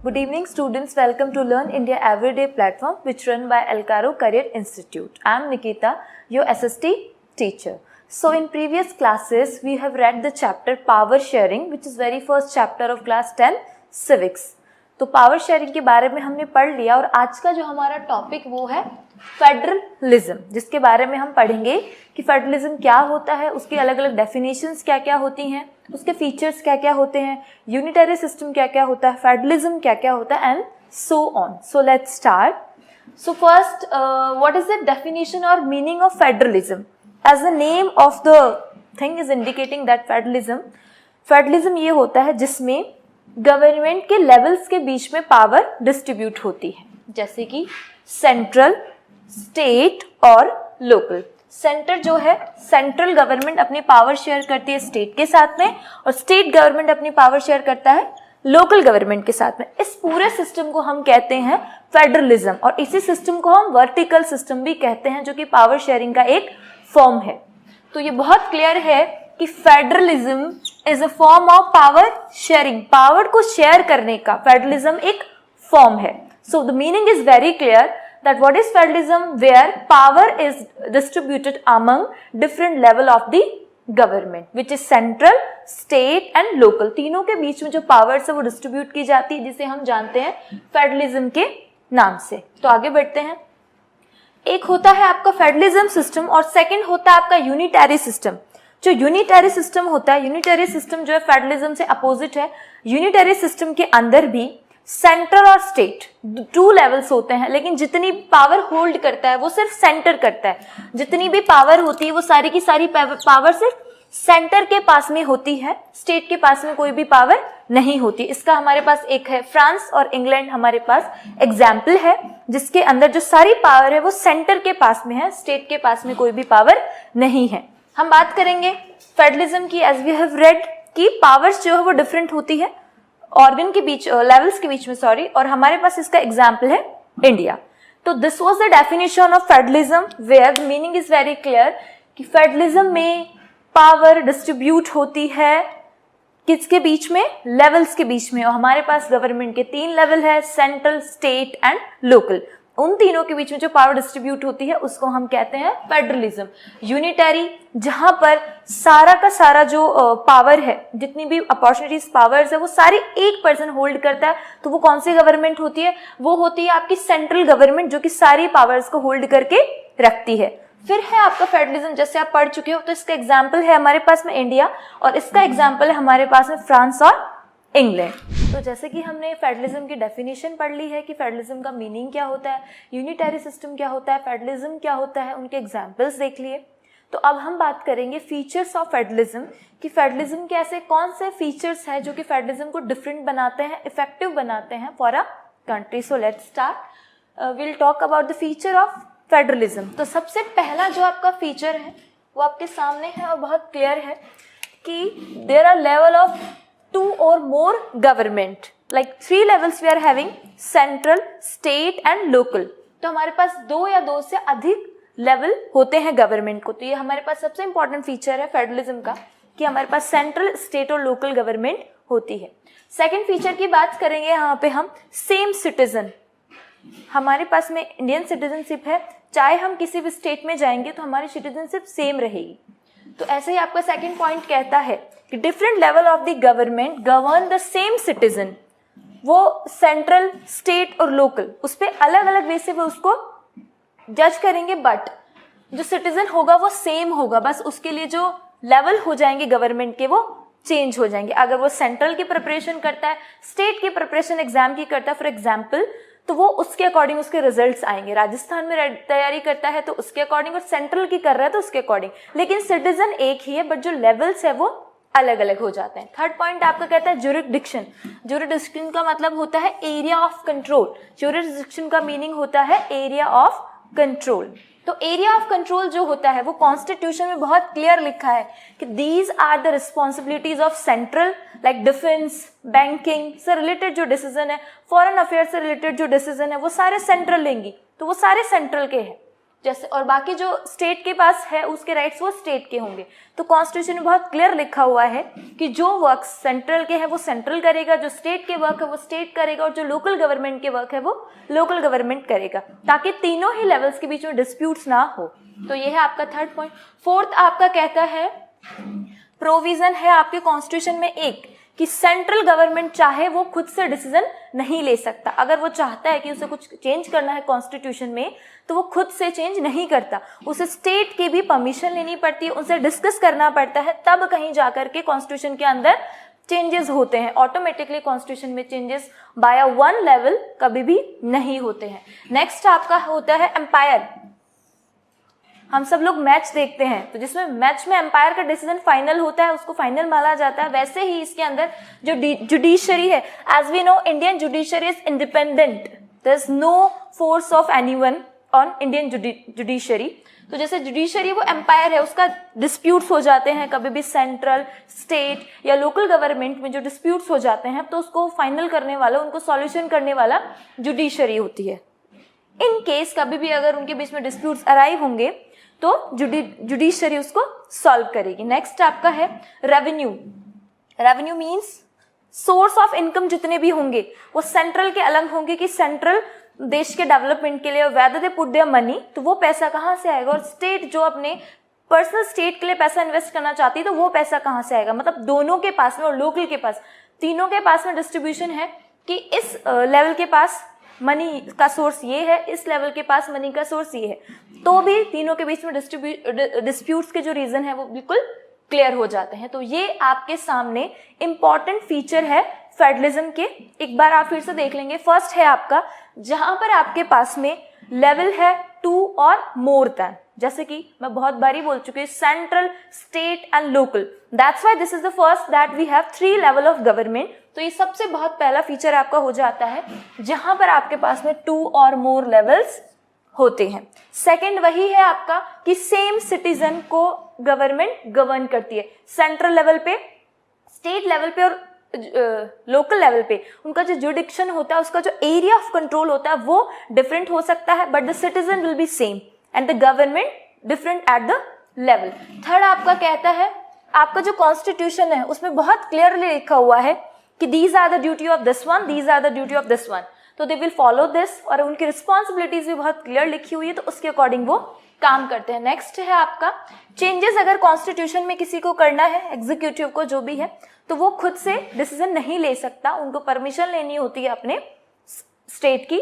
Good evening students, welcome to Learn India Everyday platform which run by Alcaro Career Institute. I am Nikita, your SST teacher. So in previous classes we have read the chapter Power Sharing which is very first chapter of class 10 Civics. तो power sharing के बारे में हमने पढ़ लिया और आज का जो हमारा टॉपिक वो है फेडरलिज्म, जिसके बारे में हम पढ़ेंगे कि फेडरलिज्म क्या होता है, उसकी अलग अलग डेफिनेशंस क्या क्या होती हैं, उसके फीचर्स क्या क्या होते हैं, यूनिटरी सिस्टम क्या क्या होता है, फेडरलिज्म क्या क्या होता है and so on. So let's start. So first, what is the definition और meaning of federalism? As the name of the thing is indicating that federalism ये होता है जिसमें गवर्नमेंट के लेवल्स के बीच में पावर डिस्ट्रीब्यूट होती है, जैसे कि सेंट्रल, स्टेट और लोकल. सेंटर जो है, सेंट्रल गवर्नमेंट अपनी पावर शेयर करती है स्टेट के साथ में और स्टेट गवर्नमेंट अपनी पावर शेयर करता है लोकल गवर्नमेंट के साथ में. इस पूरे सिस्टम को हम कहते हैं फेडरलिज्म और इसी सिस्टम को हम वर्टिकल सिस्टम भी कहते हैं, जो कि पावर शेयरिंग का एक फॉर्म है. तो ये बहुत क्लियर है कि federalism is a form of power sharing. Power को शेयर करने का फेडरलिज्म एक फॉर्म है. So the meaning is very clear that what is federalism, where power is distributed among different level of the government which is central, state and local. तीनों के बीच में जो powers है वो distribute की जाती है, जिसे हम जानते हैं फेडरलिज्म के नाम से. तो आगे बढ़ते हैं. एक होता है आपका फेडरलिज्म सिस्टम और सेकंड होता है आपका यूनिटरी सिस्टम. जो यूनिटरी सिस्टम होता है, यूनिटरी सिस्टम जो है फेडरलिज्म से अपोजिट है. यूनिटरी सिस्टम के अंदर भी सेंटर और स्टेट टू लेवल्स होते हैं, लेकिन जितनी पावर होल्ड करता है वो सिर्फ सेंटर करता है. जितनी भी पावर होती है वो सारी की सारी पावर सिर्फ सेंटर के पास में होती है, स्टेट के पास में कोई भी पावर नहीं होती. इसका हमारे पास एक है फ्रांस और इंग्लैंड हमारे पास एग्जाम्पल है, जिसके अंदर जो सारी पावर है वो सेंटर के पास में है, स्टेट के पास में कोई भी पावर नहीं है. हम बात करेंगे फेडरलिज्म की. एज वी हैव रेड कि पावर्स जो है वो डिफरेंट होती है ऑर्गन के बीच, लेवल्स के बीच में, सॉरी, और हमारे पास इसका एग्जाम्पल है इंडिया. तो this was the definition of federalism where the meaning is very clear कि फेडरलिज्म में पावर डिस्ट्रीब्यूट होती है किसके बीच में? लेवल्स के बीच में. और हमारे पास गवर्नमेंट के 3 लेवल है, सेंट्रल, स्टेट एंड लोकल. उन तीनों के बीच में जो पावर डिस्ट्रीब्यूट होती है उसको हम कहते हैं फेडरलिज्म. यूनिटरी, जहां पर सारा का सारा जो पावर है, जितनी भी अपॉर्चुनिटीज पावर्स है वो सारी एक पर्सन होल्ड करता है. तो वो कौन सी गवर्नमेंट होती है? वो होती है आपकी सेंट्रल गवर्नमेंट, जो कि सारी पावर्स को होल्ड करके रखती है. फिर है आपका फेडरलिज्म, जैसे आप पढ़ चुके हो. तो इसका एग्जाम्पल है हमारे पास में इंडिया और इसका एग्जाम्पल है हमारे पास में फ्रांस और इंग्लैंड. तो जैसे कि हमने फेडरलिज्म की डेफिनेशन पढ़ ली है कि फेडरलिज्म का मीनिंग क्या होता है, यूनिटरी सिस्टम क्या होता है, फेडरलिज्म क्या होता है, उनके एग्जाम्पल्स देख लिए. तो अब हम बात करेंगे फीचर्स ऑफ फेडरलिज्म कि फेडरलिज्म के ऐसे कौन से फीचर्स हैं जो कि फेडरलिज्म को डिफरेंट बनाते हैं, इफेक्टिव बनाते हैं for a country. So let's start. Will talk about the feature of federalism. तो सबसे पहला जो आपका फीचर है वो आपके सामने है और बहुत क्लियर है कि there are level of 2 or more government, like 3 levels we are having, central, state and local. तो हमारे पास 2 या 2 से अधिक लेवल होते हैं गवर्नमेंट को. तो ये हमारे पास सबसे इंपॉर्टेंट फीचर है फेडरलिज्म का कि हमारे पास सेंट्रल, स्टेट और लोकल गवर्नमेंट होती है. सेकंड फीचर की बात करेंगे यहाँ पे हम, सेम सिटीजन. हमारे पास में इंडियन सिटीजनशिप है, चाहे हम किसी भी स्टेट में जाएंगे तो हमारी सिटीजनशिप सेम रहेगी. तो ऐसे ही आपका सेकंड पॉइंट कहता है कि different level of the government govern the same citizen. वो सेंट्रल, स्टेट और लोकल उस पर अलग अलग वे से वो उसको जज करेंगे, बट जो सिटीजन होगा वो सेम होगा. बस उसके लिए जो लेवल हो जाएंगे गवर्नमेंट के वो चेंज हो जाएंगे. अगर वो सेंट्रल की प्रिपरेशन करता है, स्टेट की प्रिपरेशन एग्जाम की करता है फॉर एग्जाम्पल, तो वो उसके अकॉर्डिंग उसके रिजल्ट्स आएंगे. राजस्थान में तैयारी करता है तो उसके अकॉर्डिंग, और सेंट्रल की कर रहा है तो उसके अकॉर्डिंग. लेकिन सिटीजन एक ही है, बट जो लेवल्स है वो अलग अलग हो जाते हैं. थर्ड पॉइंट आपका कहता है ज्यूरिसडिक्शन. ज्यूरिसडिक्शन का मतलब होता है एरिया ऑफ कंट्रोल. ज्यूरिसडिक्शन का मीनिंग होता है एरिया ऑफ कंट्रोल. तो एरिया ऑफ कंट्रोल जो होता है वो कॉन्स्टिट्यूशन में बहुत क्लियर लिखा है कि these are the responsibilities of central, like defence, banking से रिलेटेड जो डिसीजन है, फॉरेन अफेयर से रिलेटेड जो डिसीजन है वो सारे सेंट्रल लेंगी. तो वो सारे सेंट्रल के हैं. जैसे, और बाकी जो स्टेट के पास है उसके राइट्स वो स्टेट के होंगे। तो कॉन्स्टिट्यूशन में बहुत क्लियर लिखा हुआ है कि जो वर्क सेंट्रल के है वो सेंट्रल करेगा, जो स्टेट के वर्क है वो स्टेट करेगा, और जो लोकल गवर्नमेंट के वर्क है वो लोकल गवर्नमेंट करेगा, ताकि तीनों ही लेवल्स के बीच में डिस्प्यूट्स ना हो। तो ये है आपका थर्ड पॉइंट। फोर्थ आपका कहता है, प्रोविजन है आपके कॉन्स्टिट्यूशन में एक, कि सेंट्रल गवर्नमेंट चाहे वो खुद से डिसीजन नहीं ले सकता। अगर वो चाहता है कि उसे कुछ चेंज करना है कॉन्स्टिट्यूशन में, तो वो खुद से चेंज नहीं करता, उसे स्टेट की भी परमिशन लेनी पड़ती है, उनसे डिस्कस करना पड़ता है, तब कहीं जाकर के कॉन्स्टिट्यूशन के अंदर चेंजेस होते हैं। ऑटोमेटिकली कॉन्स्टिट्यूशन में चेंजेस बाय वन लेवल कभी भी नहीं होते हैं। नेक्स्ट आपका होता है एम्पायर। हम सब लोग मैच देखते हैं, तो जिसमें मैच में एम्पायर का डिसीजन फाइनल होता है उसको फाइनल माना जाता है। वैसे ही इसके अंदर जो जुडिशरी है, as we know Indian judiciary is independent, there is no force of anyone on Indian judiciary. तो जैसे जुडिशरी वो एम्पायर है, उसका डिस्प्यूट्स हो जाते हैं कभी भी सेंट्रल, स्टेट या लोकल गवर्नमेंट में जो डिस्प्यूट्स हो जाते हैं, तो उसको फाइनल करने वाला, उनको सॉल्यूशन करने वाला जुडिशरी होती है। इन केस कभी भी अगर उनके बीच में डिस्प्यूट्स अराइव होंगे तो जुडिशरी उसको सॉल्व करेगी। नेक्स्ट आपका है revenue. Revenue means source of income जितने भी होंगे वो सेंट्रल के अलग होंगे, कि सेंट्रल देश के डेवलपमेंट के लिए whether they put their money, तो वो पैसा कहाँ से आएगा, और स्टेट जो अपने पर्सनल स्टेट के लिए पैसा इन्वेस्ट करना चाहती है तो वो पैसा कहाँ से आएगा। मतलब दोनों के पास में और लोकल के पास, तीनों के पास में डिस्ट्रीब्यूशन है कि इस लेवल के पास मनी का सोर्स ये है, इस लेवल के पास मनी का सोर्स ये है, तो भी तीनों के बीच में डिस्प्यूट्स के जो रीजन है वो बिल्कुल क्लियर हो जाते हैं। तो ये आपके सामने इंपॉर्टेंट फीचर है फेडरलिज्म के। एक बार आप फिर से देख लेंगे। फर्स्ट है आपका, जहां पर आपके पास में लेवल है 2 और मोर देन, जैसे कि मैं बहुत बारी बोल चुकी हूँ, central, state and local. That's why this is the first that we have 3 level of government. तो ये सबसे बहुत पहला फीचर आपका हो जाता है जहां पर आपके पास में 2 और मोर लेवल्स होते हैं। सेकंड वही है आपका कि सेम सिटीजन को गवर्नमेंट गवर्न करती है। सेंट्रल लेवल पे, स्टेट लेवल पे और लोकल लेवल पे उनका जो जुडिक्शन होता है, उसका जो एरिया ऑफ कंट्रोल होता है वो डिफरेंट हो सकता है, but the citizen will be same and the government different at the level. Third आपका कहता है, आपका जो कॉन्स्टिट्यूशन है उसमें बहुत क्लियरली लिखा हुआ है कि these are the duty of this one, these are the duty of this one, तो दे विल फॉलो दिस, और उनकी रिस्पॉन्सिबिलिटीज भी बहुत क्लियर लिखी हुई है, तो उसके अकॉर्डिंग वो काम करते हैं। नेक्स्ट है आपका चेंजेस। अगर कॉन्स्टिट्यूशन में किसी को करना है, एग्जीक्यूटिव को जो भी है, तो वो खुद से डिसीजन नहीं ले सकता, उनको परमिशन लेनी होती है अपने स्टेट की,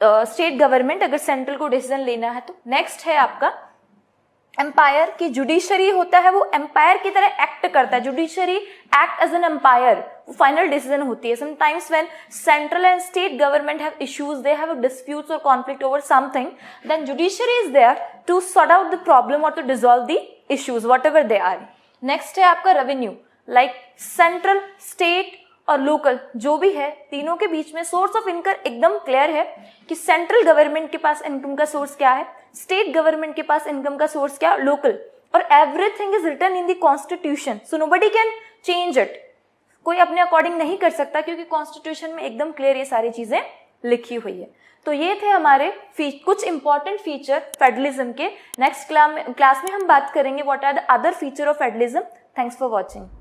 स्टेट गवर्नमेंट अगर सेंट्रल को डिसीजन लेना है तो। नेक्स्ट है आपका एम्पायर की जुडिशरी होता है, वो एम्पायर की तरह एक्ट करता है। Judiciary act as an umpire, वो फाइनल डिसीजन होती है। Sometimes when central and state government have issues, they have disputes और conflict over something, then judiciary is there to sort out the problem और to dissolve the issues whatever they are. Next है आपका revenue. Like central, state और local जो भी है, तीनों के बीच में सोर्स ऑफ इनकम एकदम क्लियर है कि सेंट्रल गवर्नमेंट के पास इनकम का सोर्स क्या है, स्टेट गवर्नमेंट के पास इनकम का सोर्स क्या, लोकल, और everything is written in the constitution, so nobody can change it. कोई अपने अकॉर्डिंग नहीं कर सकता क्योंकि कॉन्स्टिट्यूशन में एकदम क्लियर ये सारी चीजें लिखी हुई है। तो ये थे हमारे कुछ इंपॉर्टेंट फीचर फेडरलिज्म के। नेक्स्ट क्लास में हम बात करेंगे what are the other feature of federalism. Thanks for watching.